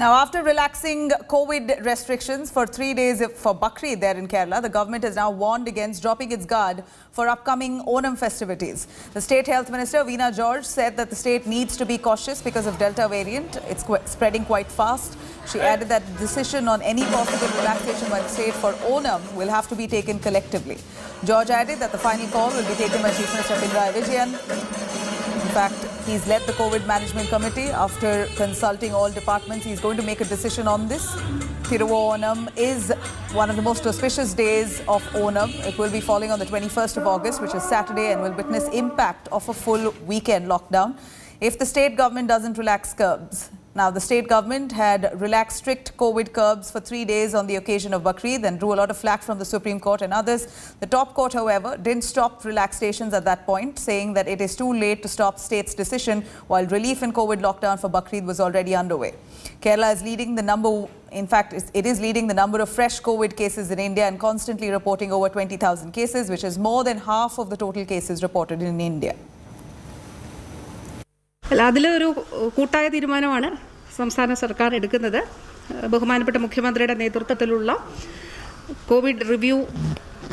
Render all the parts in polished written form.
Now, after relaxing COVID restrictions for 3 days for Bakri there in Kerala, the government has now warned against dropping its guard for upcoming Onam festivities. The State Health Minister, Veena George, said that the state needs to be cautious because of Delta variant. It's spreading quite fast. She added that the decision on any possible relaxation by the state for Onam will have to be taken collectively. George added that the final call will be taken by Chief Minister Pinarayi Vijayan. In fact, he's led the COVID Management Committee. After consulting all departments, he's going to make a decision on this. Onam is one of the most auspicious days of Onam. It will be falling on the 21st of August, which is Saturday, and will witness impact of a full weekend lockdown if the state government doesn't relax curbs. Now, the state government had relaxed strict COVID curbs for 3 days on the occasion of Bakri, then drew a lot of flack from the Supreme Court and others. The top court, however, didn't stop relaxations at that point, saying that it is too late to stop state's decision while relief in COVID lockdown for Bakri was already underway. Kerala is leading the number, in fact, it is leading the number of fresh COVID cases in India and constantly reporting over 20,000 cases, which is more than half of the total cases reported in India. അതിലൊരു കൂട്ടായ തീരുമാനമാണ് സംസ്ഥാന സർക്കാർ എടുക്കുന്നത്. ബഹുമാനപ്പെട്ട മുഖ്യമന്ത്രിയുടെ നേതൃത്വത്തിലുള്ള Covid review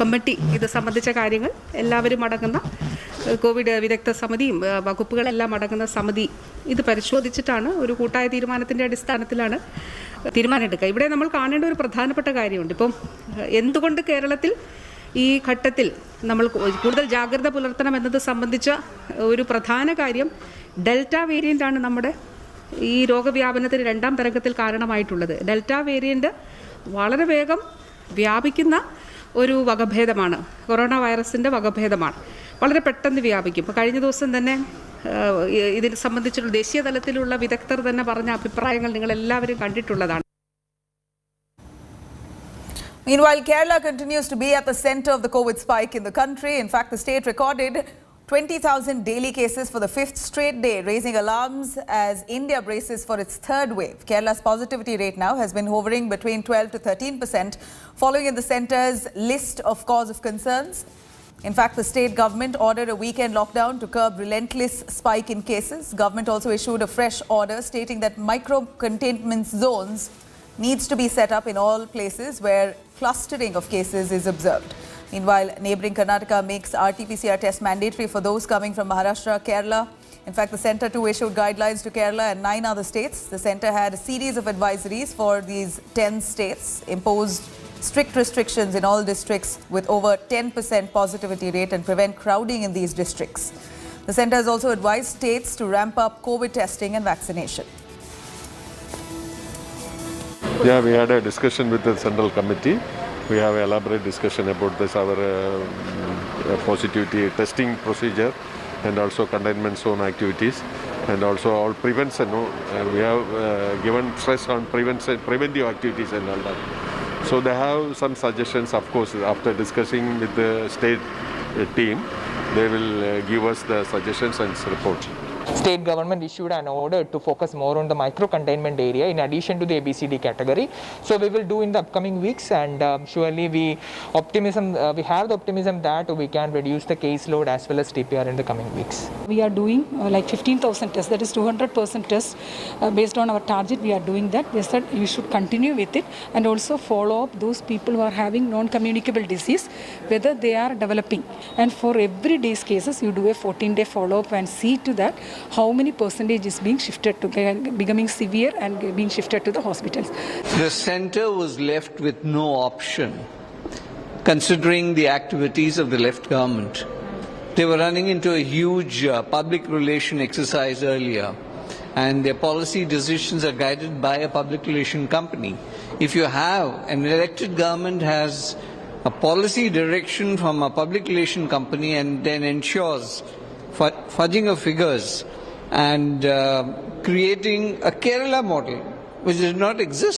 committee ഇത് സംബന്ധിച്ച കാര്യങ്ങൾ എല്ലാവരും അടങ്ങുന്ന കോവിഡ് വിദഗ്ധ സമിതിയും വകുപ്പുകളെല്ലാം അടങ്ങുന്ന സമിതി ഇത് പരിശോധിച്ചിട്ടാണ് ഒരു കൂട്ടായ തീരുമാനത്തിൻ്റെ അടിസ്ഥാനത്തിലാണ് തീരുമാനമെടുക്കുക. ഇവിടെ നമ്മൾ കാണേണ്ട ഒരു പ്രധാനപ്പെട്ട കാര്യമുണ്ട്. ഇപ്പം എന്തുകൊണ്ട് കേരളത്തിൽ ഈ ഘട്ടത്തിൽ നമ്മൾ കൂടുതൽ ജാഗ്രത പുലർത്തണം എന്നത് സംബന്ധിച്ച ഒരു പ്രധാന കാര്യം ഡെൽറ്റ വേരിയൻ്റ് ആണ് നമ്മുടെ ഈ രോഗവ്യാപനത്തിന് രണ്ടാം തരംഗത്തിൽ കാരണമായിട്ടുള്ളത്. ഡെൽറ്റ വേരിയൻ്റ് വളരെ വേഗം വ്യാപിക്കുന്ന ഒരു വകഭേദമാണ്, കൊറോണ വൈറസിൻ്റെ വകഭേദമാണ്. വളരെ പെട്ടെന്ന് വ്യാപിക്കും. ഇപ്പോൾ കഴിഞ്ഞ ദിവസം തന്നെ ഇതിനെ സംബന്ധിച്ചുള്ള ദേശീയ തലത്തിലുള്ള വിദഗ്ധർ തന്നെ പറഞ്ഞ അഭിപ്രായങ്ങൾ നിങ്ങളെല്ലാവരും കണ്ടിട്ടുള്ളതാണ്. Meanwhile, Kerala continues to be at the center of the COVID spike in the country. In fact, the state recorded 20,000 daily cases for the fifth straight day, raising alarms as India braces for its third wave. Kerala's positivity rate now has been hovering between 12 to 13%, following in the centre's list of cause of concerns. In fact, the state government ordered a weekend lockdown to curb relentless spike in cases. Government also issued a fresh order stating that micro-containment zones needs to be set up in all places where clustering of cases is observed. Meanwhile, neighbouring Karnataka makes RT-PCR test mandatory for those coming from Maharashtra, Kerala. In fact, the centre too issued guidelines to Kerala and 9 other states. The centre had a series of advisories for these 10 states, imposed strict restrictions in all districts with over 10% positivity rate and prevent crowding in these districts. The centre has also advised states to ramp up COVID testing and vaccination. Yeah, we had a discussion with the Central Committee. We have an elaborate discussion about this, our positivity testing procedure and also containment zone activities and also all prevention. We have given stress on preventive activities and all that. So they have some suggestions, of course, after discussing with the state team, they will give us the suggestions and report. State government issued an order to focus more on the micro containment area in addition to the ABCD category. So we will do in the upcoming weeks, and surely we have the optimism that we can reduce the caseload as well as TPR in the coming weeks. We are doing like 15,000 tests, that is 200% tests based on our target. We are doing that. They said we should continue with it and also follow up those people who are having non-communicable disease, whether they are developing. And for every day's cases, you do a 14-day follow-up and see to that how many percentage is being shifted to becoming severe and being shifted to the hospitals. The centre was left with no option, considering the activities of the left government. They were running into a huge public relation exercise earlier, and their policy decisions are guided by a public relation company. If you have an elected government has a policy direction from a public relation company and then ensures fudging of figures and creating a Kerala model which does not exist.